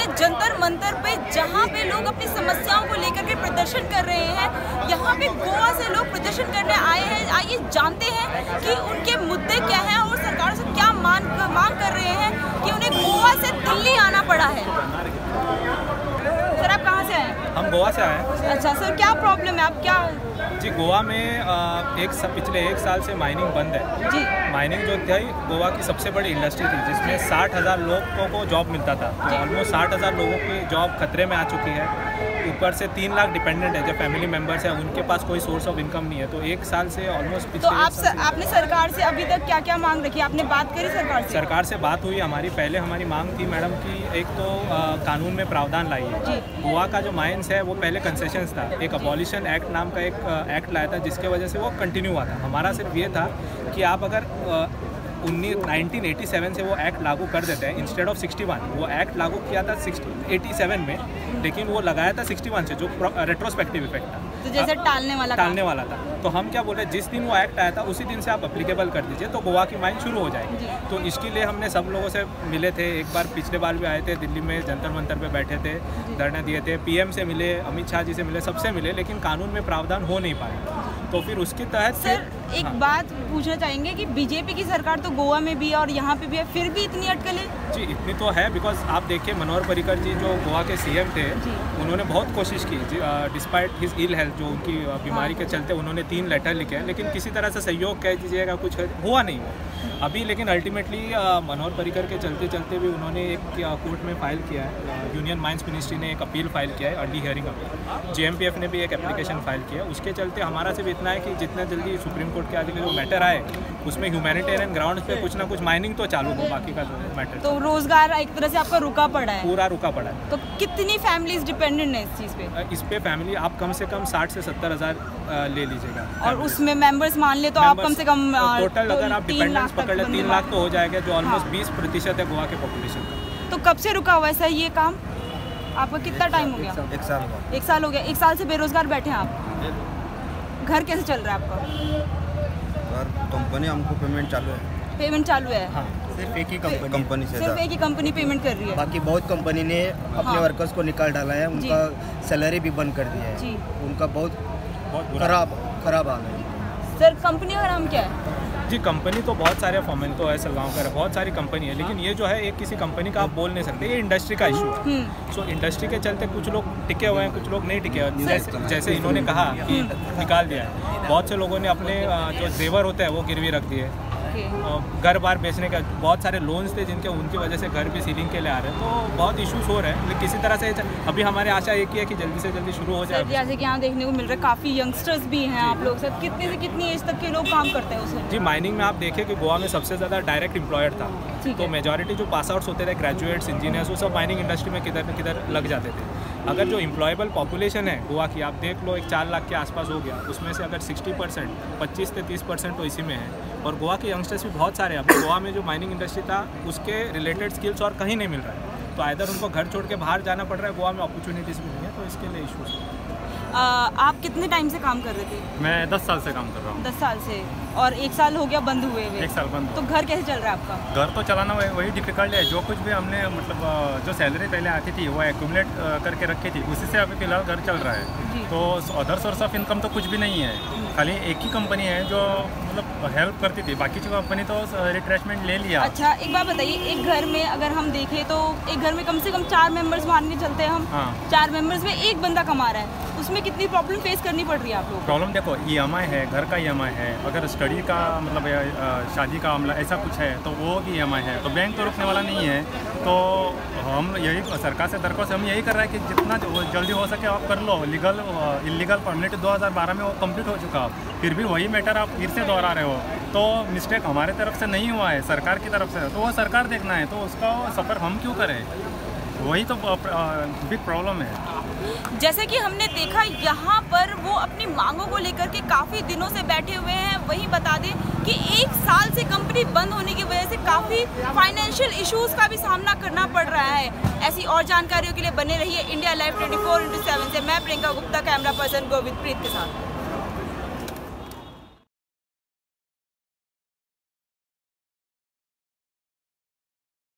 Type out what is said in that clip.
हैं जंतर मंतर पे, जहाँ पे लोग अपनी समस्याओं को लेकर के प्रदर्शन कर रहे हैं। यहाँ पे गोवा से लोग प्रदर्शन करने आए हैं। आइए जानते हैं कि उनके मुद्दे क्या हैं और सरकार से क्या मांग कर रहे हैं कि उन्हें गोवा से दिल्ली आना पड़ा है। सर आप कहाँ से आए? हम गोवा से आए हैं। अच्छा सर, क्या प्रॉब्लम है? आप क्या जी, गोवा में पिछले 1 साल से माइनिंग बंद है जी। माइनिंग जो थी गोवा की सबसे बड़ी इंडस्ट्री थी, जिसमें 60,000 लोगों को जॉब मिलता था। तो ऑलमोस्ट 60,000 लोगों की जॉब खतरे में आ चुकी है। ऊपर से 3 लाख डिपेंडेंट है, जो फैमिली मेंबर्स हैं, उनके पास कोई सोर्स ऑफ इनकम नहीं है। तो 1 साल से ऑलमोस्ट तो आपने सरकार से अभी तक क्या क्या मांग रखी? आपने बात करी सरकार से? सरकार से बात हुई हमारी। पहले हमारी मांग थी मैडम की, एक तो कानून में प्रावधान लाइए। गोवा का जो माइंस है वो पहले कंसेशंस था। एक अबॉलिशन एक्ट नाम का एक एक्ट लाया था, जिसके वजह से वो कंटिन्यू हुआ था। हमारा सिर्फ ये था कि आप अगर 1987 से वो एक्ट लागू कर देते हैं इंस्टेड ऑफ 61। वो एक्ट लागू किया था 87 में, लेकिन वो लगाया था 61 से, जो रेट्रोस्पेक्टिव इफेक्ट था। तो जैसे टालने वाला था। तो हम क्या बोले, जिस दिन वो एक्ट आया था उसी दिन से आप अप्लीकेबल कर दीजिए, तो गोवा की माइंड शुरू हो जाएगी। तो इसके लिए हमने सब लोगों से मिले थे। एक बार पिछले बार भी आए थे, दिल्ली में जंतर मंतर पे बैठे थे, धरना दिए थे। पीएम से मिले, अमित शाह जी से मिले, सबसे मिले, लेकिन कानून में प्रावधान हो नहीं पाया। तो फिर उसके तहत सर एक बात पूछना चाहेंगे कि बीजेपी की सरकार तो गोवा में भी है और यहाँ पे भी है, फिर भी इतनी अटकलें? जी, इतनी तो है। बिकॉज आप देखिए, मनोहर पर्रिकर जी जो गोवा के सीएम थे, उन्होंने बहुत कोशिश की डिस्पाइट हिज इल हेल्थ, जो उनकी बीमारी के चलते उन्होंने 3 लेटर लिखे हैं, लेकिन किसी तरह से सहयोग कह दीजिएगा कुछ हुआ नहीं अभी। लेकिन अल्टीमेटली मनोहर पर्रिकर के चलते चलते भी उन्होंने एक कोर्ट में फाइल किया है। यूनियन माइंस मिनिस्ट्री ने एक अपील फाइल किया है, अर्ली हियरिंग अपील। JMPF ने भी एक एप्लीकेशन फाइल किया है। उसके चलते हमारा सिर्फ इतना है कि जितना जल्दी सुप्रीम कोर्ट के आगे जो मैटर आए, उसमें ह्यूमैनिटेरियन ग्राउंड पे कुछ ना कुछ माइनिंग तो चालू हो, बाकी का मैटर। तो रोजगार एक तरह से आपका रुका पड़ा है? पूरा रुका पड़ा है। तो कितनी फैमिलीज डिपेंडेंट है इस चीज़ पे? इस पे फैमिली आप कम से कम 60 से 70 हज़ार ले लीजिएगा। और उसमें मेंबर्स मान ले तो आप कम से कम टोटल अगर आप डिपेंडेंस पकड़ ले 3 लाख तो हो जाएगा, जो ऑलमोस्ट 20% है गोवा के पॉपुलेशन का। तो कब से रुका हुआ है सर ये काम? आपका कितना टाइम हो गया? 1 साल हुआ। 1 साल हो गया। 1 साल से बेरोजगार बैठे हैं आप। घर कैसे चल रहा है आपका? कंपनी हमको पेमेंट चालू है। पेमेंट चालू है? हाँ, सिर्फ एक ही कंपनी से। सिर्फ एक ही कंपनी पेमेंट कर रही है? बाकी बहुत कंपनी ने अपने वर्कर्स को निकाल डाला है, उनका सैलरी भी बंद कर दिया है। उनका बहुत खराब हाल है। सर कंपनी का नाम क्या है? जी, कंपनी तो बहुत सारे फोमेंटो है, सलगांव का, बहुत सारी कंपनी है, लेकिन ये जो है एक किसी कंपनी का आप बोल नहीं सकते। ये इंडस्ट्री का इशू है। सो इंडस्ट्री के चलते कुछ लोग टिके हुए हैं, कुछ लोग नहीं टिके हुए। जैसे इन्होंने कहा कि निकाल दिया है, बहुत से लोगों ने अपने जो जेवर होते हैं वो गिरवी रख दिए। घर बार बेचने का बहुत सारे लोन्स थे, उनकी वजह से घर भी सीलिंग के लिए आ रहे हैं। तो बहुत इश्यूज हो रहे हैं, लेकिन किसी तरह से अभी हमारी आशा एक ही है कि जल्दी से जल्दी शुरू हो जाए। जैसे कि यहाँ देखने को मिल रहा है काफ़ी यंगस्टर्स भी हैं आप लोग। सर कितने से कितनी एज तक के लोग काम करते हैं उसमें? जी, माइनिंग में आप देखिए कि गोवा में सबसे ज़्यादा डायरेक्ट एम्प्लॉयर था। तो मेजॉरिटी जो पास आउट्स होते थे, ग्रेजुएट्स, इंजीनियर्स, वो सब माइनिंग इंडस्ट्री में किधर न किधर लग जाते थे। अगर जो एम्प्लॉयबल पॉपुलेशन है गोवा की, आप देख लो, एक 4 लाख के आसपास हो गया। उसमें से अगर 60%, 25 से 30% तो इसी में है। और गोवा के यंगस्टर्स भी बहुत सारे हैं। अभी गोवा में जो माइनिंग इंडस्ट्री था उसके रिलेटेड स्किल्स और कहीं नहीं मिल रहा है। तो आइदर उनको घर छोड़ के बाहर जाना पड़ रहा है, गोवा में अपॉर्चुनिटीज़ भी नहीं है, तो इसके लिए इशूज़। आप कितने टाइम से काम कर रहे थे? मैं 10 साल से काम कर रहा हूँ। 10 साल से? और 1 साल हो गया बंद हुए हुए? 1 साल बंद। तो घर कैसे चल रहा है आपका? घर तो चलाना वही डिफिकल्ट है। जो कुछ भी हमने मतलब जो सैलरी पहले आती थी वो एक्यूमुलेट करके रखी थी, उसी से अभी फिलहाल घर चल रहा है। तो अदर सोर्स ऑफ इनकम तो कुछ भी नहीं है। खाली एक ही कंपनी है जो मतलब हेल्प करती थी, बाकी की कंपनी तो रिट्रेसमेंट ले लिया। अच्छा एक बात बताइए, एक घर में अगर हम देखें तो एक घर में कम से कम 4 मेंबर्स मान के चलते हैं हम। 4 मेंबर्स में एक बंदा कमा रहा है, उसमें कितनी प्रॉब्लम फेस करनी पड़ रही है आप लोग? प्रॉब्लम देखो, EMI है, घर का EMI है, अगर स्टडी का मतलब शादी का मामला ऐसा कुछ है तो वो EMI है, तो बैंक तो रुकने वाला नहीं है। तो हम यही सरकार से दरख्वास्त हम यही कर रहे हैं कि जितना जल्दी हो सके आप कर लो। लीगल इलीगल परमिट 2012 में वो कंप्लीट हो चुका, फिर भी वही मैटर आप फिर से दोहरा रहे हो। तो मिस्टेक हमारे तरफ से नहीं हुआ है, सरकार की तरफ से, तो वो सरकार देखना है, तो उसका सफ़र हम क्यों करें? वही तो बिग प्रॉब्लम है। जैसे कि हमने देखा यहाँ पर वो अपनी मांगों को लेकर के काफ़ी दिनों से बैठे हुए हैं। वही बता दें कि 1 साल से कंपनी बंद होने की वजह से काफ़ी फाइनेंशियल इश्यूज़ का भी सामना करना पड़ रहा है। ऐसी और जानकारियों के लिए बने रहिए इंडिया लाइव 24/7 से। मैं प्रियंका गुप्ता, कैमरा पर्सन गोविंद प्रीत के साथ।